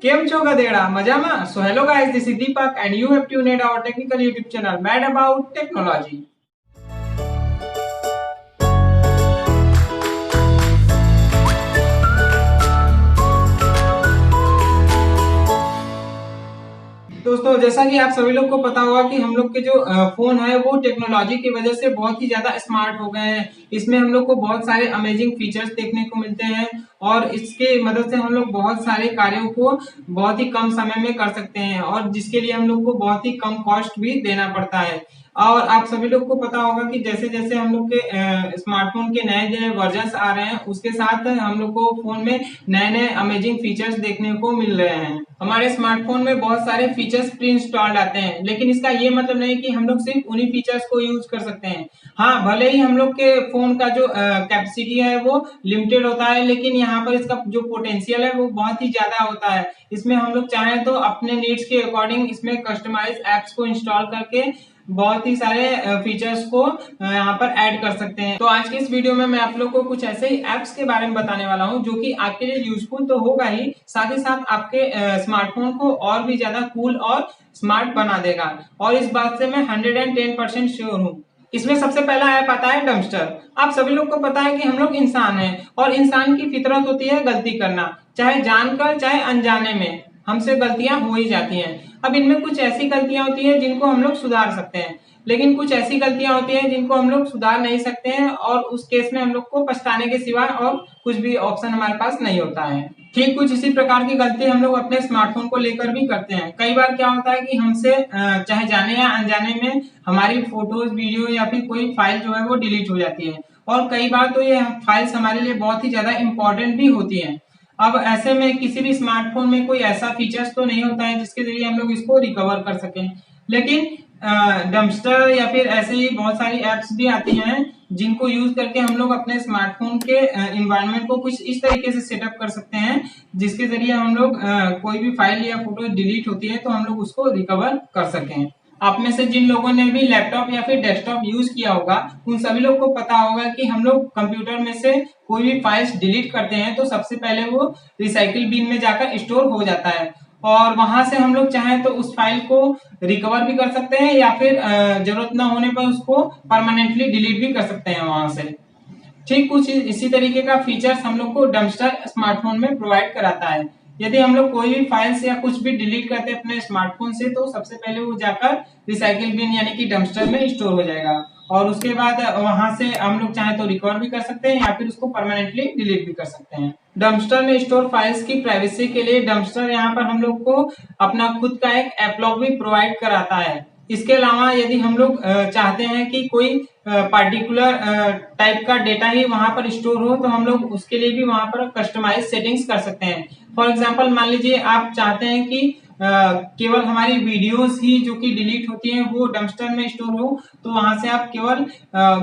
केम छो गधेड़ा मजामा? So hello guys, this is Deepak and you have tuned in our technical YouTube channel Mad About Technology. दोस्तों जैसा कि आप सभी लोग को पता होगा कि हम लोग के जो फोन है वो टेक्नोलॉजी की वजह से बहुत ही ज्यादा स्मार्ट हो गए हैं। इसमें हम लोग को बहुत सारे अमेजिंग फीचर्स देखने को मिलते हैं और इसके मदद से हम लोग बहुत सारे कार्यों को बहुत ही कम समय में कर सकते हैं और जिसके लिए हम लोग को बहुत ही कम कॉस्ट भी देना पड़ता है। और आप सभी लोग को पता होगा कि जैसे जैसे हम लोग के स्मार्टफोन के नए नए वर्जन्स आ रहे हैं उसके साथ हम लोग को फोन में नए नए अमेजिंग फीचर्स देखने को मिल रहे हैं। हमारे स्मार्टफोन में बहुत सारे फीचर्स प्री इंस्टॉल्ड आते हैं, लेकिन इसका ये मतलब नहीं कि हम लोग सिर्फ उन्हीं फीचर्स को यूज कर सकते हैं। हाँ, भले ही हम लोग के फोन का जो कैपेसिटी है वो लिमिटेड होता है, लेकिन यहाँ पर इसका जो पोटेंशियल है वो बहुत ही ज्यादा होता है। इसमें हम लोग चाहें तो अपने नीड्स के अकॉर्डिंग इसमें कस्टमाइज एप्स को इंस्टॉल करके बहुत ही सारे फीचर्स को यहाँ पर ऐड कर सकते हैं। तो आज के इस वीडियो में मैं आप लोग को कुछ ऐसे ही एप्स के बारे में बताने वाला हूँ जो कि आपके लिए यूजफुल तो होगा ही साथ आपके स्मार्टफोन को और भी ज्यादा कूल और स्मार्ट बना देगा। और इस बात से मैं 110% श्योर हूँ। इसमें सबसे पहला ऐप आता है डम्पस्टर। आप सभी लोग को पता है कि हम लोग इंसान हैं और इंसान की फितरत होती है गलती करना, चाहे जानकर चाहे अनजाने में हमसे गलतियां हो ही जाती हैं। अब इनमें कुछ ऐसी गलतियां होती हैं जिनको हम लोग सुधार सकते हैं, लेकिन कुछ ऐसी गलतियां होती हैं जिनको हम लोग सुधार नहीं सकते हैं और उस केस में हम लोग को पछताने के सिवा और कुछ भी ऑप्शन हमारे पास नहीं होता है। ठीक कुछ इसी प्रकार की गलती हम लोग अपने स्मार्टफोन को लेकर भी करते हैं। कई बार क्या होता है कि हमसे चाहे जाने या अनजाने में हमारी फोटोज वीडियो या फिर कोई फाइल जो है वो डिलीट हो जाती है और कई बार तो ये फाइल्स हमारे लिए बहुत ही ज्यादा इंपॉर्टेंट भी होती है। अब ऐसे में किसी भी स्मार्टफोन में कोई ऐसा फीचर्स तो नहीं होता है जिसके जरिए हम लोग इसको रिकवर कर सकें, लेकिन डम्पस्टर या फिर ऐसे ही बहुत सारी एप्स भी आती हैं जिनको यूज करके हम लोग अपने स्मार्टफोन के इन्वायरमेंट को कुछ इस तरीके से सेटअप कर सकते हैं जिसके जरिए हम लोग कोई भी फाइल या फोटो डिलीट होती है तो हम लोग उसको रिकवर कर सकें। आप में से जिन लोगों ने भी लैपटॉप या फिर डेस्कटॉप यूज किया होगा उन सभी लोग को पता होगा कि हम लोग कंप्यूटर में से कोई भी फाइल्स डिलीट करते हैं तो सबसे पहले वो रिसाइकिल बिन में जाकर स्टोर हो जाता है और वहां से हम लोग चाहें तो उस फाइल को रिकवर भी कर सकते हैं या फिर जरूरत ना होने पर उसको परमानेंटली डिलीट भी कर सकते हैं वहां से। ठीक कुछ इसी तरीके का फीचर्स हम लोग को डम्पस्टर स्मार्टफोन में प्रोवाइड कराता है। यदि हम लोग कोई भी फाइल्स या कुछ भी डिलीट करते हैं अपने स्मार्टफोन से तो सबसे पहले वो जाकर रिसाइकिल बिन यानी कि डम्पस्टर में स्टोर हो जाएगा और उसके बाद वहां से हम लोग चाहे तो रिकवर भी कर सकते हैं या फिर उसको परमानेंटली डिलीट भी कर सकते हैं। डम्पस्टर में स्टोर फाइल्स की प्राइवेसी के लिए डम्पस्टर यहाँ पर हम लोग को अपना खुद का एक एप्लॉग भी प्रोवाइड कराता है। इसके अलावा यदि हम लोग चाहते हैं कि कोई पार्टिकुलर टाइप का डेटा ही वहां पर स्टोर हो तो हम लोग उसके लिए भी वहां पर कस्टमाइज सेटिंग्स कर सकते हैं। फॉर एग्जांपल मान लीजिए आप चाहते हैं कि केवल हमारी वीडियोस ही जो कि डिलीट होती हैं वो डम्पस्टर में स्टोर हो तो वहां से आप केवल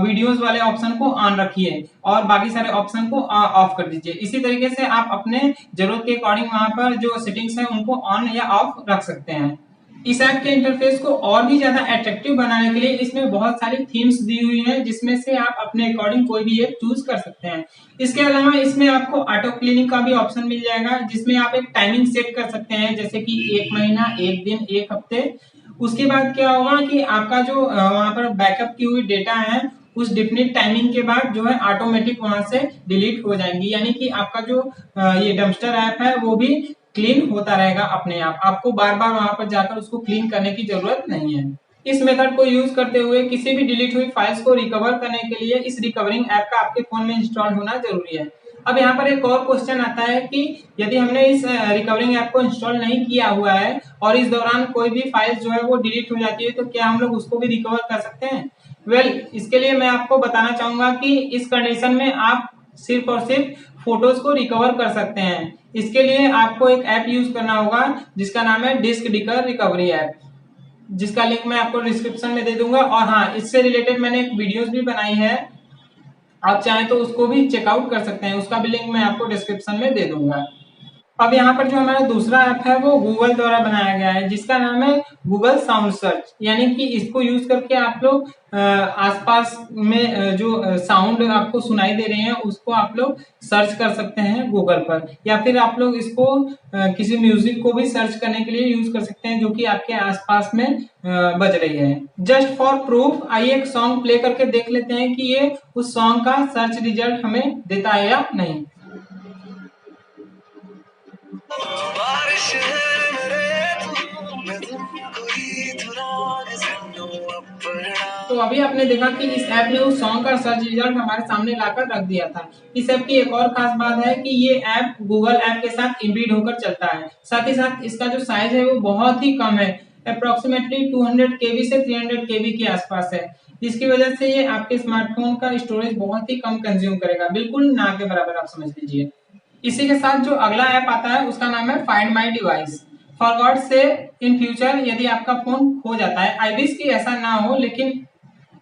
वीडियोस वाले ऑप्शन को ऑन रखिए और बाकी सारे ऑप्शन को ऑफ कर दीजिए। इसी तरीके से आप अपने जरूरत के अकॉर्डिंग वहां पर जो सेटिंग्स है उनको ऑन या ऑफ रख सकते हैं। इस ऐप के इंटरफेस को और भी ज्यादा अट्रैक्टिव बनाने के लिए इसमें बहुत सारी थीम्स दी हुई हैं जिसमें से आप अपने अकॉर्डिंग कोई भी एक चूज कर सकते हैं। इसके अलावा इसमें आपको ऑटो क्लीनिंग का भी ऑप्शन मिल जाएगा जिसमें आप एक टाइमिंग सेट कर सकते हैं जैसे कि 1 महीना, 1 दिन, 1 हफ्ते। उसके बाद क्या होगा कि आपका जो वहां पर बैकअप की हुई डेटा है उस डिफिनिट टाइमिंग के बाद जो है ऑटोमेटिक वहां से डिलीट हो जाएंगी, यानी कि आपका जो ये डम्पस्टर ऐप है वो भी क्लीन होता रहेगा अपने आप। आपको बार बार वहां पर जाकर उसको क्लीन करने की जरूरत नहीं है। इस मेथड को यूज करते हुए किसी भी डिलीट हुई फाइल्स को रिकवर करने के लिए इस रिकवरिंग ऐप का आपके फोन में इंस्टॉल होना जरूरी है। अब यहाँ पर एक और क्वेश्चन आता है कि यदि हमने इस रिकवरिंग ऐप को इंस्टॉल नहीं किया हुआ है और इस दौरान कोई भी फाइल जो है वो डिलीट हो जाती है तो क्या हम लोग उसको भी रिकवर कर सकते हैं? इसके लिए मैं आपको बताना चाहूंगा कि इस कंडीशन में आप सिर्फ और सिर्फ फोटोज को रिकवर कर सकते हैं। इसके लिए आपको एक ऐप यूज करना होगा जिसका नाम है डिस्क डिकर रिकवरी ऐप, जिसका लिंक मैं आपको डिस्क्रिप्शन में दे दूंगा। और हाँ, इससे रिलेटेड मैंने एक वीडियोस भी बनाई है, आप चाहें तो उसको भी चेकआउट कर सकते हैं, उसका भी लिंक मैं आपको डिस्क्रिप्शन में दे दूंगा। अब यहाँ पर जो हमारा दूसरा ऐप है वो गूगल द्वारा बनाया गया है, जिसका नाम है गूगल साउंड सर्च। यानी कि इसको यूज करके आप लोग आसपास में जो साउंड आपको सुनाई दे रहे हैं उसको आप लोग सर्च कर सकते हैं गूगल पर, या फिर आप लोग इसको किसी म्यूजिक को भी सर्च करने के लिए यूज कर सकते हैं जो कि आपके आसपास में बज रही है। जस्ट फॉर प्रूफ आइए एक सॉन्ग प्ले करके देख लेते हैं कि ये उस सॉन्ग का सर्च रिजल्ट हमें देता है या नहीं। तो अभी आपने देखा कि इस ऐप ने उस सॉन्ग का सर्च रिजल्ट हमारे सामने लाकर रख दिया था। इस ऐप की एक और खास बात है कि ये ऐप गूगल ऐप के साथ इम्बीड होकर चलता है। साथ ही साथ इसका जो साइज है वो बहुत ही कम है, अप्रोक्सीमेटली 200 KB से 300 KB के आसपास है, जिसकी वजह से ये आपके स्मार्टफोन का स्टोरेज बहुत ही कम कंज्यूम करेगा, बिल्कुल ना के बराबर आप समझ लीजिए। इसी के साथ जो अगला ऐप आता है उसका नाम है find my device. For God से इन फ्यूचर यदि आपका फोन खो जाता है, आई विश कि ऐसा ना हो लेकिन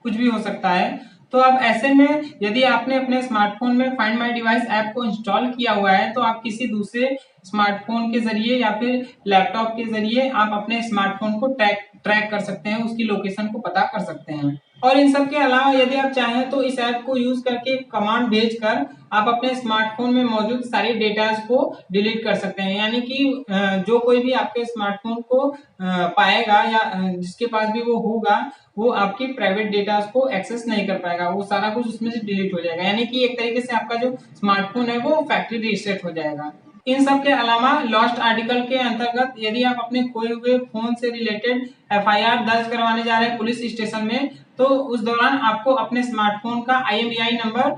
कुछ भी हो सकता है, तो अब ऐसे में यदि आपने अपने स्मार्टफोन में फाइंड माई डिवाइस ऐप को इंस्टॉल किया हुआ है तो आप किसी दूसरे स्मार्टफोन के जरिए या फिर लैपटॉप के जरिए आप अपने स्मार्टफोन को ट्रैक कर सकते हैं, उसकी लोकेशन को पता कर सकते हैं। और इन सब के अलावा यदि आप चाहें तो इस ऐप को यूज करके कमांड भेजकर आप अपने स्मार्टफोन में मौजूद सारी डेटास को डिलीट कर सकते हैं। यानी कि जो कोई भी आपके स्मार्टफोन को पाएगा या जिसके पास भी वो होगा वो आपकी प्राइवेट डेटास को एक्सेस नहीं कर पाएगा, वो सारा कुछ उसमें से डिलीट हो जाएगा। यानी कि एक तरीके से आपका जो स्मार्टफोन है वो फैक्ट्री रीसेट हो जाएगा। इन सब के अलावा लॉस्ट आर्टिकल के अंतर्गत यदि आप अपने खोए हुए फोन से रिलेटेड FIR दर्ज करवाने जा रहे हैं पुलिस स्टेशन में, तो उस दौरान आपको अपने स्मार्टफोन का IMEI नंबर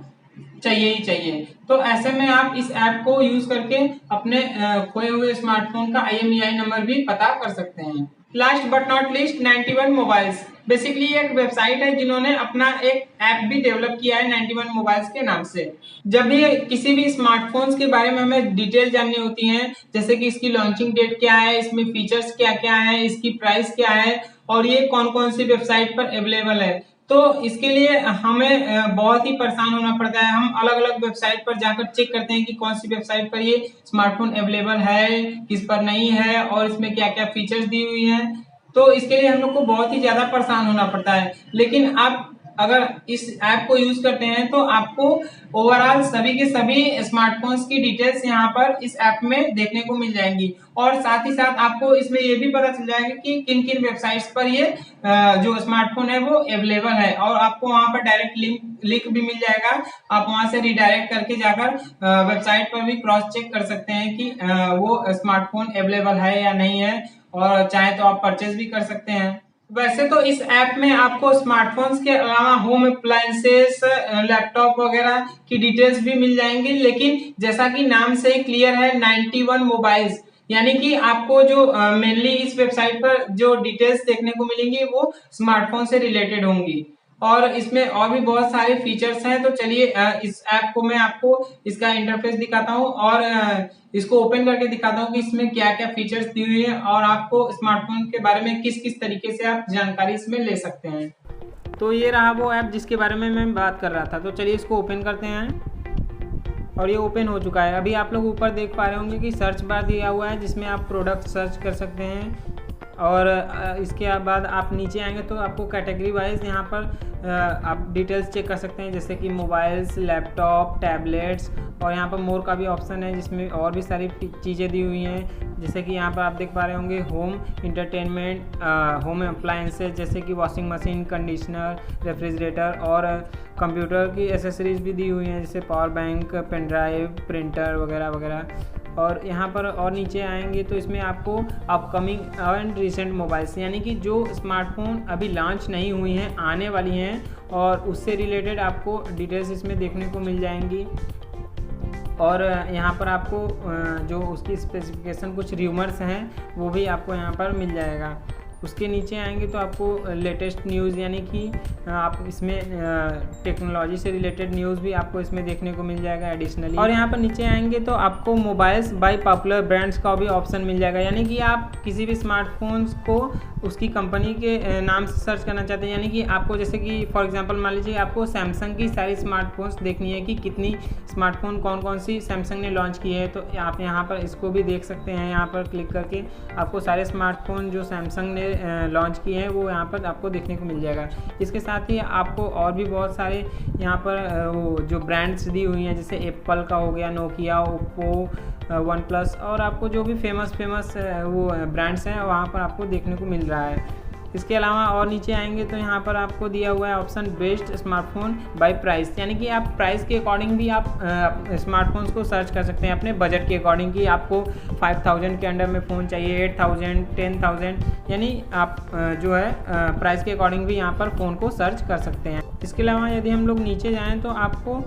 चाहिए ही चाहिए। तो ऐसे में आप इस ऐप को यूज करके अपने खोए हुए स्मार्टफोन का IMEI नंबर भी पता कर सकते हैं। Last but not least 91 mobiles basically एक वेबसाइट है जिन्होंने अपना एक ऐप भी डेवलप किया है 91 मोबाइल्स के नाम से। जब भी किसी भी स्मार्टफोन्स के बारे में हमें डिटेल जाननी होती है, जैसे कि इसकी लॉन्चिंग डेट क्या है, इसमें फीचर्स क्या क्या है, इसकी प्राइस क्या है और ये कौन कौन सी वेबसाइट पर अवेलेबल है, तो इसके लिए हमें बहुत ही परेशान होना पड़ता है। हम अलग अलग वेबसाइट पर जाकर चेक करते हैं कि कौन सी वेबसाइट पर ये स्मार्टफोन अवेलेबल है, किस पर नहीं है और इसमें क्या क्या फीचर्स दी हुई हैं। तो इसके लिए हम लोग को बहुत ही ज्यादा परेशान होना पड़ता है। लेकिन आप अगर इस ऐप को यूज करते हैं तो आपको ओवरऑल सभी के सभी स्मार्टफोन्स की डिटेल्स यहाँ पर इस ऐप में देखने को मिल जाएंगी और साथ ही साथ आपको इसमें ये भी पता चल जाएगा कि किन किन वेबसाइट्स पर ये जो स्मार्टफोन है वो अवेलेबल है और आपको वहां पर डायरेक्ट लिंक भी मिल जाएगा। आप वहां से रिडायरेक्ट करके जाकर वेबसाइट पर भी क्रॉस चेक कर सकते हैं कि वो स्मार्टफोन अवेलेबल है या नहीं है और चाहे तो आप परचेज भी कर सकते हैं। वैसे तो इस ऐप में आपको स्मार्टफोन्स के अलावा होम अप्लायंसेस, लैपटॉप वगैरह की डिटेल्स भी मिल जाएंगी, लेकिन जैसा कि नाम से ही क्लियर है 91 मोबाइल्स, यानी कि आपको जो मेनली इस वेबसाइट पर जो डिटेल्स देखने को मिलेंगी वो स्मार्टफोन से रिलेटेड होंगी और इसमें और भी बहुत सारे फीचर्स हैं। तो चलिए इस ऐप को मैं आपको इसका इंटरफेस दिखाता हूँ और इसको ओपन करके दिखाता हूँ कि इसमें क्या क्या फीचर्स दी हुई है और आपको स्मार्टफोन के बारे में किस किस तरीके से आप जानकारी इसमें ले सकते हैं। तो ये रहा वो ऐप जिसके बारे में मैं बात कर रहा था। तो चलिए इसको ओपन करते हैं और ये ओपन हो चुका है। अभी आप लोग ऊपर देख पा रहे होंगे कि सर्च बार दिया हुआ है जिसमें आप प्रोडक्ट सर्च कर सकते हैं और इसके बाद आप नीचे आएंगे तो आपको कैटेगरी वाइज यहाँ पर आप डिटेल्स चेक कर सकते हैं, जैसे कि मोबाइल्स, लैपटॉप, टैबलेट्स और यहाँ पर मोर का भी ऑप्शन है जिसमें और भी सारी चीज़ें दी हुई हैं। जैसे कि यहाँ पर आप देख पा रहे होंगे होम इंटरटेनमेंट, होम अप्लायंसेज जैसे कि वॉशिंग मशीन, कंडीशनर, रेफ्रिजरेटर और कंप्यूटर की एसेसरीज भी दी हुई हैं जैसे power bank, pen drive, printer वगैरह वगैरह। और यहाँ पर और नीचे आएंगे तो इसमें आपको अपकमिंग एंड रिसेंट मोबाइल्स यानी कि जो स्मार्टफोन अभी लॉन्च नहीं हुई हैं, आने वाली हैं और उससे रिलेटेड आपको डिटेल्स इसमें देखने को मिल जाएंगी। और यहाँ पर आपको जो उसकी स्पेसिफिकेशन कुछ र्यूमर्स हैं वो भी आपको यहाँ पर मिल जाएगा। उसके नीचे आएंगे तो आपको लेटेस्ट न्यूज़ यानी कि आप इसमें टेक्नोलॉजी से रिलेटेड न्यूज़ भी आपको इसमें देखने को मिल जाएगा एडिशनली। और यहाँ पर नीचे आएंगे तो आपको मोबाइल्स बाय पॉपुलर ब्रांड्स का भी ऑप्शन मिल जाएगा, यानी कि आप किसी भी स्मार्टफोन्स को उसकी कंपनी के नाम से सर्च करना चाहते हैं, यानी कि आपको जैसे कि फॉर एग्जांपल मान लीजिए आपको सैमसंग की सारी स्मार्टफोन्स देखनी है कि कितनी स्मार्टफोन कौन कौन सी सैमसंग ने लॉन्च की है, तो आप यहाँ पर इसको भी देख सकते हैं। यहाँ पर क्लिक करके आपको सारे स्मार्टफोन जो सैमसंग ने लॉन्च किए हैं वो यहाँ पर आपको देखने को मिल जाएगा। इसके साथ ही आपको और भी बहुत सारे यहाँ पर वो जो ब्रांड्स दी हुई हैं, जैसे एप्पल का हो गया, नोकिया, ओप्पो, वन प्लस, और आपको जो भी फेमस वो ब्रांड्स हैं वहाँ पर आपको देखने को मिल रहा है। इसके अलावा और नीचे आएंगे तो यहाँ पर आपको दिया हुआ है option best smartphone by price, यानी कि आप प्राइस के अकॉर्डिंग भी आप स्मार्टफोन्स को सर्च कर सकते हैं अपने बजट के अकॉर्डिंग, कि आपको 5000 के अंडर में फ़ोन चाहिए, 8000, 10000, यानी आप जो है प्राइस के अकॉर्डिंग भी यहाँ पर फ़ोन को सर्च कर सकते हैं। इसके अलावा यदि हम लोग नीचे जाएँ तो आपको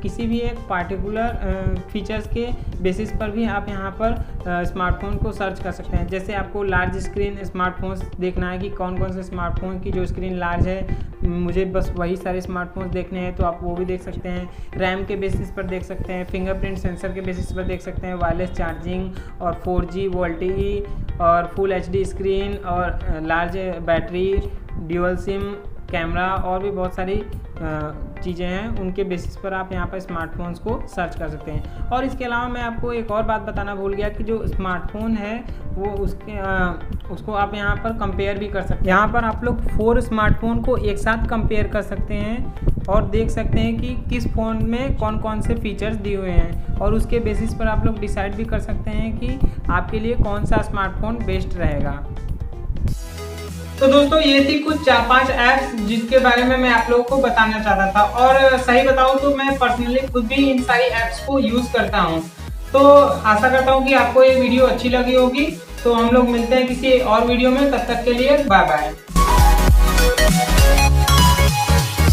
किसी भी एक पार्टिकुलर फीचर्स के बेसिस पर भी आप यहाँ पर स्मार्टफोन को सर्च कर सकते हैं। जैसे आपको लार्ज स्क्रीन स्मार्टफोन्स देखना है कि कौन कौन से स्मार्टफोन की जो स्क्रीन लार्ज है, मुझे बस वही सारे स्मार्टफोन्स देखने हैं, तो आप वो भी देख सकते हैं। रैम के बेसिस पर देख सकते हैं, फिंगरप्रिंट सेंसर के बेसिस पर देख सकते हैं, वायरलेस चार्जिंग और 4G वोल्टी और फुल HD स्क्रीन और large battery, dual SIM camera और भी बहुत सारी चीज़ें हैं, उनके बेसिस पर आप यहाँ पर स्मार्टफोन्स को सर्च कर सकते हैं। और इसके अलावा मैं आपको एक और बात बताना भूल गया कि जो स्मार्टफोन है वो उसको आप यहाँ पर कंपेयर भी कर सकते हैं। यहाँ पर आप लोग 4 स्मार्टफोन को एक साथ कंपेयर कर सकते हैं और देख सकते हैं कि किस फ़ोन में कौन कौन से फीचर्स दिए हुए हैं, और उसके बेसिस पर आप लोग डिसाइड भी कर सकते हैं कि आपके लिए कौन सा स्मार्टफोन बेस्ट रहेगा। तो दोस्तों ये थी कुछ 4-5 ऐप्स जिसके बारे में मैं आप लोगों को बताना चाहता था, और सही बताऊं तो मैं पर्सनली खुद भी इन सारी ऐप्स को यूज़ करता हूं। तो आशा करता हूं कि आपको ये वीडियो अच्छी लगी होगी। तो हम लोग मिलते हैं किसी और वीडियो में, तब तक के लिए बाय बाय।